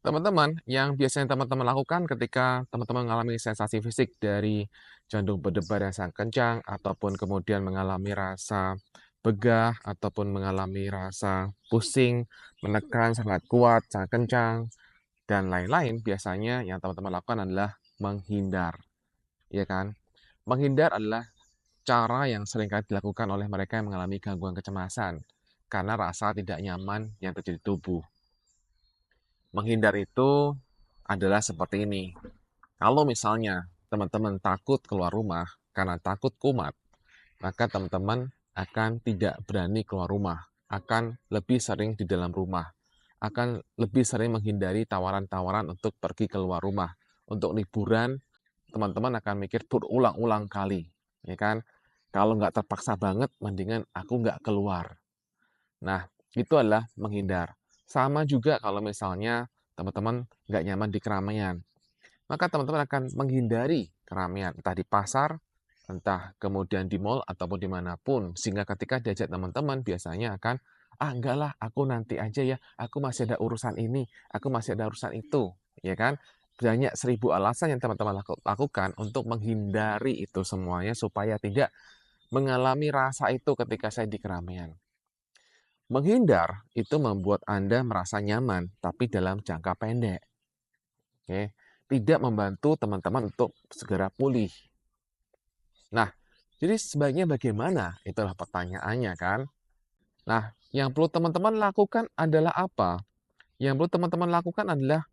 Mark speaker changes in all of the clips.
Speaker 1: Teman-teman, yang biasanya teman-teman lakukan ketika teman-teman mengalami sensasi fisik dari jantung berdebar yang sangat kencang, ataupun kemudian mengalami rasa begah, ataupun mengalami rasa pusing, menekan sangat kuat, sangat kencang, dan lain-lain, biasanya yang teman-teman lakukan adalah menghindar, ya kan? Menghindar adalah cara yang seringkali dilakukan oleh mereka yang mengalami gangguan kecemasan, karena rasa tidak nyaman yang terjadi di tubuh. Menghindar itu adalah seperti ini. Kalau misalnya teman-teman takut keluar rumah karena takut kumat, maka teman-teman akan tidak berani keluar rumah, akan lebih sering di dalam rumah, akan lebih sering menghindari tawaran-tawaran untuk pergi keluar rumah. Untuk liburan, teman-teman akan mikir berulang-ulang kali, ya kan? Kalau nggak terpaksa banget, mendingan aku nggak keluar. Nah, itu adalah menghindar. Sama juga kalau misalnya teman-teman nggak nyaman di keramaian, maka teman-teman akan menghindari keramaian, entah di pasar, entah kemudian di mall, ataupun dimanapun. Sehingga ketika diajak teman-teman, biasanya akan, ah enggak lah, aku nanti aja ya, aku masih ada urusan ini, aku masih ada urusan itu, ya kan? Banyak 1000 alasan yang teman-teman lakukan untuk menghindari itu semuanya, supaya tidak mengalami rasa itu ketika saya di keramaian. Menghindar itu membuat Anda merasa nyaman, tapi dalam jangka pendek. Oke, tidak membantu teman-teman untuk segera pulih. Nah, jadi sebaiknya bagaimana? Itulah pertanyaannya kan. Nah, yang perlu teman-teman lakukan adalah apa? Yang perlu teman-teman lakukan adalah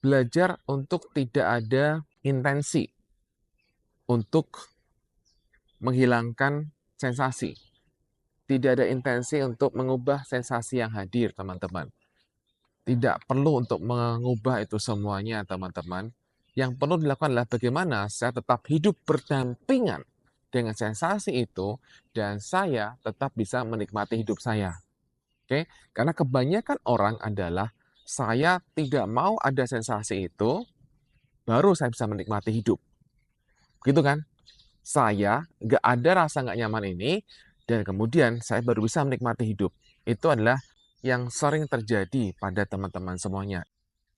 Speaker 1: belajar untuk tidak ada intensi untuk menghilangkan sensasi. Tidak ada intensi untuk mengubah sensasi yang hadir, teman-teman. Tidak perlu untuk mengubah itu semuanya, teman-teman. Yang perlu dilakukan adalah bagaimana saya tetap hidup berdampingan dengan sensasi itu dan saya tetap bisa menikmati hidup saya. Oke? Karena kebanyakan orang adalah saya tidak mau ada sensasi itu, baru saya bisa menikmati hidup. Gitu kan? Saya nggak ada rasa nggak nyaman ini, dan kemudian saya baru bisa menikmati hidup. Itu adalah yang sering terjadi pada teman-teman semuanya.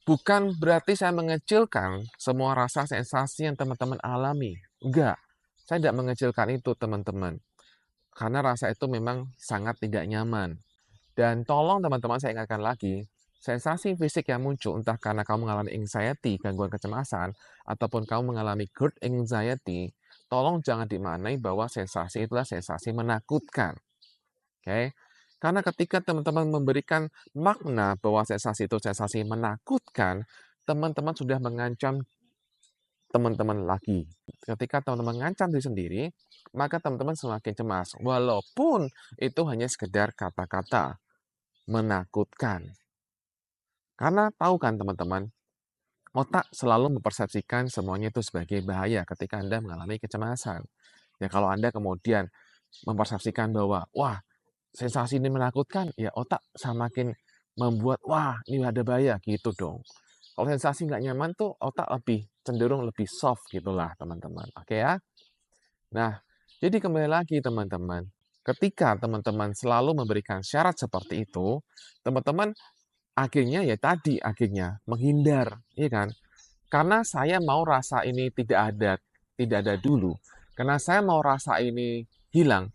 Speaker 1: Bukan berarti saya mengecilkan semua rasa sensasi yang teman-teman alami. Enggak, saya tidak mengecilkan itu teman-teman. Karena rasa itu memang sangat tidak nyaman. Dan tolong teman-teman saya ingatkan lagi, sensasi fisik yang muncul entah karena kamu mengalami anxiety, gangguan kecemasan, ataupun kamu mengalami GERD anxiety, tolong jangan dimaknai bahwa sensasi itulah sensasi menakutkan. Oke? Karena ketika teman-teman memberikan makna bahwa sensasi itu sensasi menakutkan, teman-teman sudah mengancam teman-teman lagi. Ketika teman-teman mengancam diri sendiri, maka teman-teman semakin cemas. Walaupun itu hanya sekedar kata-kata menakutkan. Karena tahu kan teman-teman, otak selalu mempersepsikan semuanya itu sebagai bahaya ketika Anda mengalami kecemasan. Ya kalau Anda kemudian mempersepsikan bahwa, wah, sensasi ini menakutkan, ya otak semakin membuat, wah ini ada bahaya, gitu dong. Kalau sensasi nggak nyaman tuh otak lebih cenderung lebih soft gitulah teman-teman. Oke ya? Nah, jadi kembali lagi teman-teman, ketika teman-teman selalu memberikan syarat seperti itu, teman-teman akhirnya ya tadi, akhirnya menghindar, iya kan? Karena saya mau rasa ini tidak ada dulu. Karena saya mau rasa ini hilang,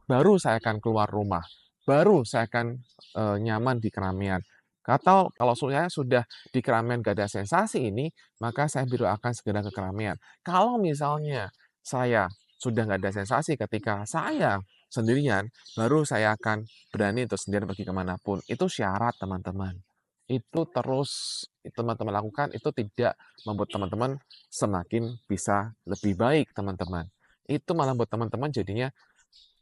Speaker 1: baru saya akan keluar rumah. Baru saya akan nyaman di keramaian. Atau kalau saya sudah di keramaian gak ada sensasi ini, maka saya baru akan segera ke keramaian. Kalau misalnya saya sudah nggak ada sensasi ketika saya sendirian, baru saya akan berani untuk sendirian pergi kemanapun. Itu syarat teman-teman. Itu terus teman-teman lakukan, itu tidak membuat teman-teman semakin bisa lebih baik, teman-teman. Itu malah buat teman-teman jadinya,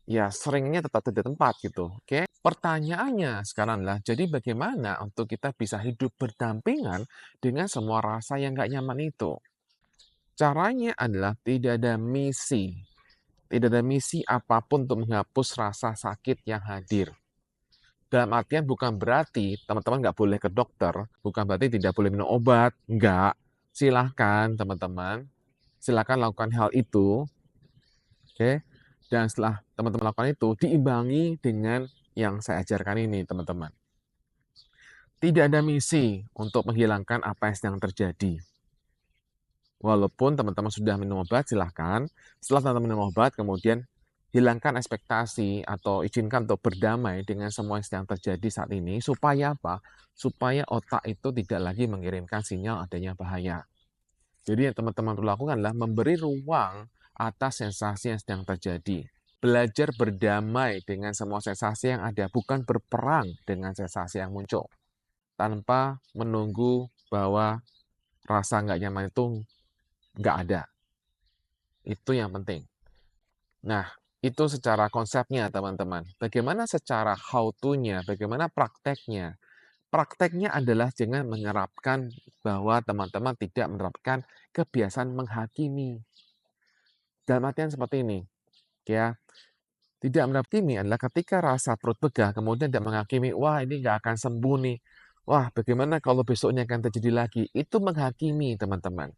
Speaker 1: ya seringnya tetap di tempat gitu, oke? Pertanyaannya sekarang adalah, jadi bagaimana untuk kita bisa hidup berdampingan dengan semua rasa yang nggak nyaman itu? Caranya adalah tidak ada misi. Tidak ada misi apapun untuk menghapus rasa sakit yang hadir. Dalam artian bukan berarti teman-teman nggak boleh ke dokter, bukan berarti tidak boleh minum obat, enggak. Silahkan teman-teman, silahkan lakukan hal itu, oke? Dan setelah teman-teman lakukan itu, diimbangi dengan yang saya ajarkan ini teman-teman. Tidak ada misi untuk menghilangkan apa yang sedang terjadi. Walaupun teman-teman sudah minum obat, silahkan. Setelah teman-teman minum obat, kemudian hilangkan ekspektasi atau izinkan untuk berdamai dengan semua yang sedang terjadi saat ini. Supaya apa? Supaya otak itu tidak lagi mengirimkan sinyal adanya bahaya. Jadi yang teman-teman perlu lakukan adalah memberi ruang atas sensasi yang sedang terjadi. Belajar berdamai dengan semua sensasi yang ada, bukan berperang dengan sensasi yang muncul. Tanpa menunggu bahwa rasa nggak nyaman itu nggak ada. Itu yang penting. Nah, itu secara konsepnya, teman-teman. Bagaimana secara how to-nya, bagaimana prakteknya? Prakteknya adalah jangan menerapkan bahwa teman-teman tidak menerapkan kebiasaan menghakimi. Dalam artian seperti ini, ya. Tidak menghakimi adalah ketika rasa perut begah, kemudian tidak menghakimi, wah ini nggak akan sembuh nih. Wah, bagaimana kalau besoknya akan terjadi lagi? Itu menghakimi, teman-teman.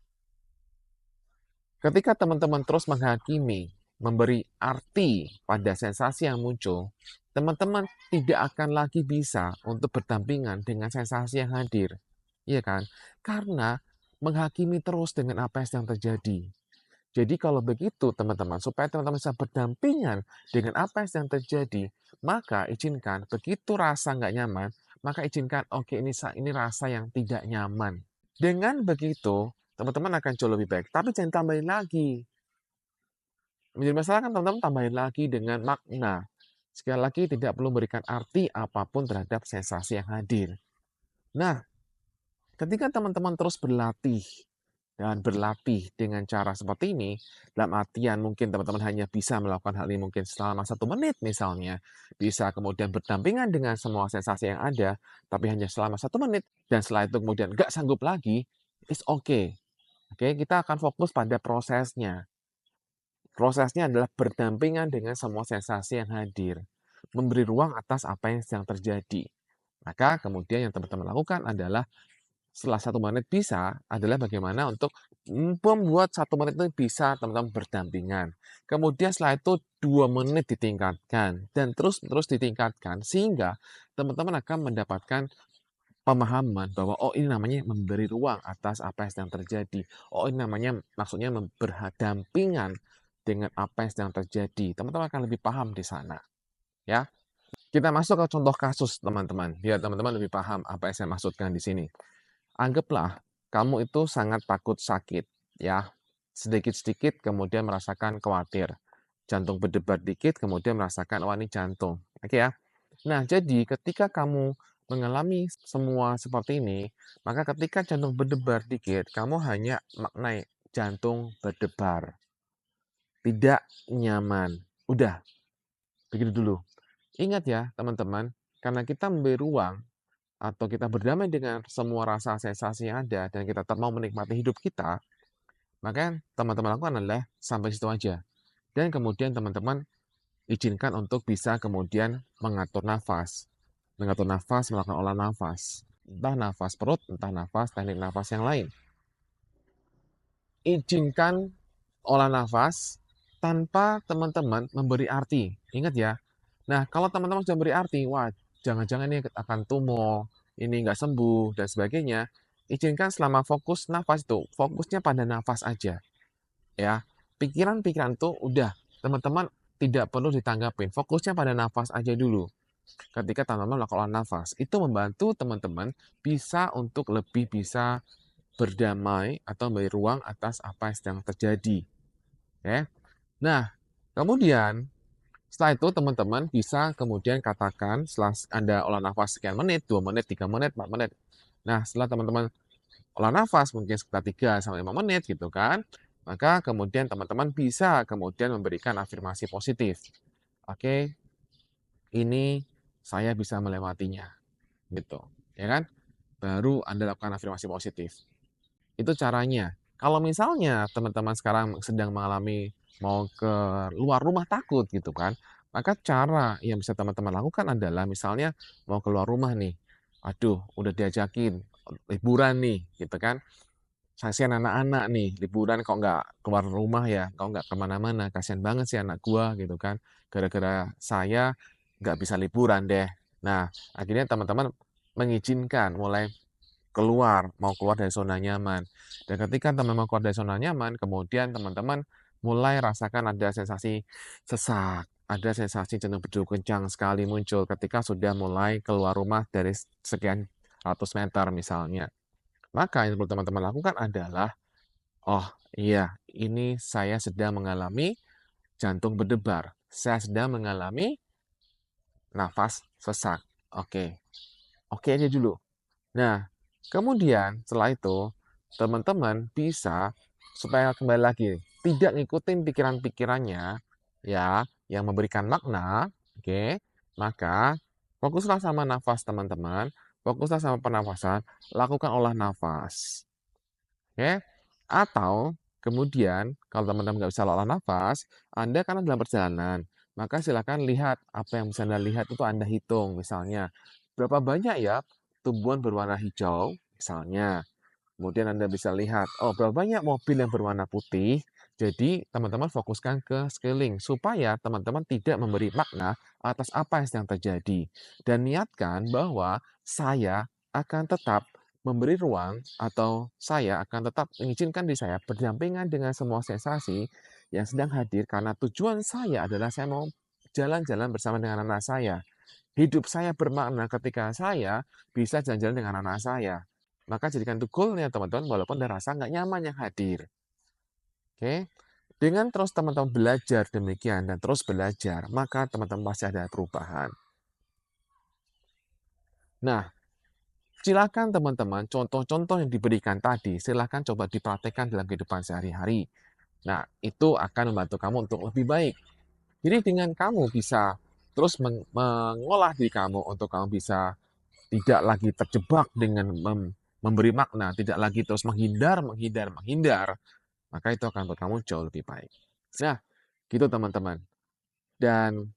Speaker 1: Ketika teman-teman terus menghakimi, memberi arti pada sensasi yang muncul, teman-teman tidak akan lagi bisa untuk berdampingan dengan sensasi yang hadir. Iya kan? Karena menghakimi terus dengan apa yang sedang terjadi. Jadi kalau begitu teman-teman, supaya teman-teman bisa berdampingan dengan apa yang sedang terjadi, maka izinkan begitu rasa nggak nyaman, maka izinkan, oke ini rasa yang tidak nyaman. Dengan begitu, teman-teman akan jauh lebih baik. Tapi jangan tambahin lagi. Menjadi masalah kan teman-teman tambahin lagi dengan makna. Sekali lagi tidak perlu memberikan arti apapun terhadap sensasi yang hadir. Nah, ketika teman-teman terus berlatih dan berlatih dengan cara seperti ini, dalam artian mungkin teman-teman hanya bisa melakukan hal ini mungkin selama 1 menit misalnya, bisa kemudian berdampingan dengan semua sensasi yang ada, tapi hanya selama 1 menit, dan setelah itu kemudian nggak sanggup lagi, it's okay. Oke, kita akan fokus pada prosesnya. Prosesnya adalah berdampingan dengan semua sensasi yang hadir, memberi ruang atas apa yang sedang terjadi. Maka kemudian yang teman-teman lakukan adalah setelah 1 menit bisa adalah bagaimana untuk membuat 1 menit itu bisa teman-teman berdampingan. Kemudian setelah itu 2 menit ditingkatkan dan terus ditingkatkan sehingga teman-teman akan mendapatkan pemahaman bahwa oh ini namanya memberi ruang atas apa yang sedang terjadi. Oh ini namanya maksudnya berdampingan dengan apa yang sedang terjadi. Teman-teman akan lebih paham di sana, ya. Kita masuk ke contoh kasus, teman-teman. Biar teman-teman lebih paham apa yang saya maksudkan di sini. Anggaplah kamu itu sangat takut sakit, ya. Sedikit-sedikit kemudian merasakan khawatir. Jantung berdebar dikit kemudian merasakan, wah ini jantung. Oke ya. Nah, jadi ketika kamu mengalami semua seperti ini, maka ketika jantung berdebar dikit, kamu hanya maknai jantung berdebar. Tidak nyaman. Udah, begitu dulu. Ingat ya, teman-teman, karena kita memberi ruang atau kita berdamai dengan semua rasa sensasi yang ada dan kita tetap mau menikmati hidup kita, maka yang teman-teman lakukan adalah sampai situ aja. Dan kemudian teman-teman izinkan untuk bisa kemudian mengatur nafas. Mengatur nafas, melakukan olah nafas. Entah nafas perut, entah nafas, teknik nafas yang lain. Izinkan olah nafas tanpa teman-teman memberi arti. Ingat ya. Nah, kalau teman-teman sudah memberi arti, wah, jangan-jangan ini akan tumor, ini nggak sembuh, dan sebagainya. Izinkan selama fokus nafas itu, fokusnya pada nafas aja. Ya, pikiran-pikiran itu udah, teman-teman tidak perlu ditanggapin. Fokusnya pada nafas aja dulu. Ketika teman-teman melakukan nafas, itu membantu teman-teman bisa untuk lebih bisa berdamai atau memberi ruang atas apa yang sedang terjadi. Ya. Nah, kemudian setelah itu teman-teman bisa kemudian katakan setelah Anda olah nafas sekian menit, 2 menit, 3 menit, 4 menit. Nah, setelah teman-teman olah nafas mungkin sekitar 3 sampai 5 menit gitu kan. Maka kemudian teman-teman bisa kemudian memberikan afirmasi positif. Oke, ini saya bisa melewatinya gitu, ya kan? Baru Anda lakukan afirmasi positif. Itu caranya. Kalau misalnya teman-teman sekarang sedang mengalami mau ke luar rumah takut gitu kan, maka cara yang bisa teman-teman lakukan adalah misalnya mau keluar rumah nih, aduh udah diajakin liburan nih gitu kan, kasihan anak-anak nih liburan kok nggak keluar rumah ya, kok nggak kemana-mana, kasihan banget sih anak gua gitu kan, gara-gara saya nggak bisa liburan deh. Nah akhirnya teman-teman mengizinkan, mulai mau keluar dari zona nyaman. Dan ketika teman-teman keluar dari zona nyaman, kemudian teman-teman mulai rasakan ada sensasi sesak, ada sensasi jantung berdegup kencang sekali muncul ketika sudah mulai keluar rumah dari sekian ratus meter misalnya. Maka yang perlu teman-teman lakukan adalah, "Oh iya, ini saya sedang mengalami jantung berdebar, saya sedang mengalami nafas sesak." Oke, oke aja dulu. Nah, kemudian setelah itu, teman-teman bisa supaya kembali lagi, tidak ngikutin pikiran-pikirannya, ya, yang memberikan makna, oke, maka fokuslah sama nafas teman-teman, fokuslah sama pernafasan, lakukan olah nafas, oke. Atau kemudian kalau teman-teman nggak bisa olah nafas, Anda karena dalam perjalanan, maka silakan lihat apa yang bisa Anda lihat itu Anda hitung, misalnya berapa banyak ya tumbuhan berwarna hijau, misalnya. Kemudian Anda bisa lihat, oh berapa banyak mobil yang berwarna putih. Jadi teman-teman fokuskan ke sekeliling supaya teman-teman tidak memberi makna atas apa yang sedang terjadi. Dan niatkan bahwa saya akan tetap memberi ruang atau saya akan tetap mengizinkan diri saya berdampingan dengan semua sensasi yang sedang hadir karena tujuan saya adalah saya mau jalan-jalan bersama dengan anak saya. Hidup saya bermakna ketika saya bisa jalan-jalan dengan anak saya. Maka jadikan itu goal-nya teman-teman walaupun ada rasa nggak nyaman yang hadir. Oke. Dengan terus teman-teman belajar demikian dan terus belajar, maka teman-teman pasti ada perubahan. Nah, silakan teman-teman contoh-contoh yang diberikan tadi, silakan coba dipraktekkan dalam kehidupan sehari-hari. Nah, itu akan membantu kamu untuk lebih baik. Jadi dengan kamu bisa terus mengolah diri kamu untuk kamu bisa tidak lagi terjebak dengan memberi makna, tidak lagi terus menghindar, menghindar, menghindar, maka itu akan membuat kamu jauh lebih baik. Nah, gitu teman-teman. Dan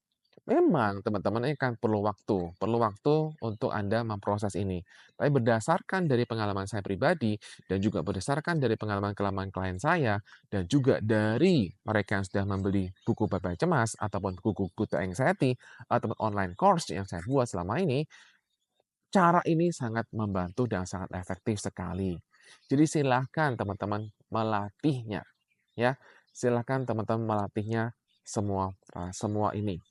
Speaker 1: memang teman-teman ini kan perlu waktu untuk Anda memproses ini. Tapi berdasarkan dari pengalaman saya pribadi dan juga berdasarkan dari pengalaman-pengalaman klien saya dan juga dari mereka yang sudah membeli buku Bye-Bye Cemas ataupun buku Good to Anxiety ataupun online course yang saya buat selama ini, cara ini sangat membantu dan sangat efektif sekali. Jadi silahkan teman-teman melatihnya, ya. Silahkan teman-teman melatihnya semua ini,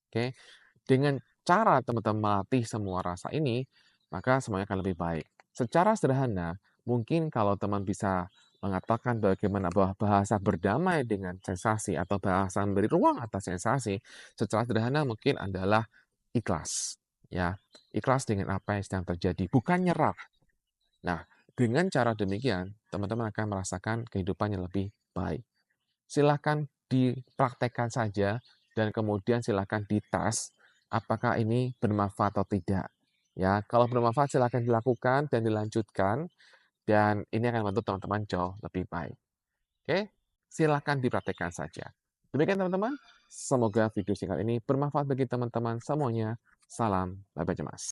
Speaker 1: oke. Dengan cara teman-teman melatih semua rasa ini, maka semuanya akan lebih baik. Secara sederhana, mungkin kalau teman bisa mengatakan bagaimana bahasa berdamai dengan sensasi atau bahasa memberi ruang atas sensasi, secara sederhana mungkin adalah ikhlas, ya. Ikhlas dengan apa yang sedang terjadi, bukan nyerah. Nah, dengan cara demikian, teman-teman akan merasakan kehidupan yang lebih baik. Silahkan dipraktekkan saja dan kemudian silahkan dites apakah ini bermanfaat atau tidak. Ya, kalau bermanfaat silahkan dilakukan dan dilanjutkan dan ini akan membantu teman-teman jauh lebih baik. Oke, silahkan dipraktekkan saja. Demikian teman-teman, semoga video singkat ini bermanfaat bagi teman-teman semuanya. Salam, bye-bye cemas.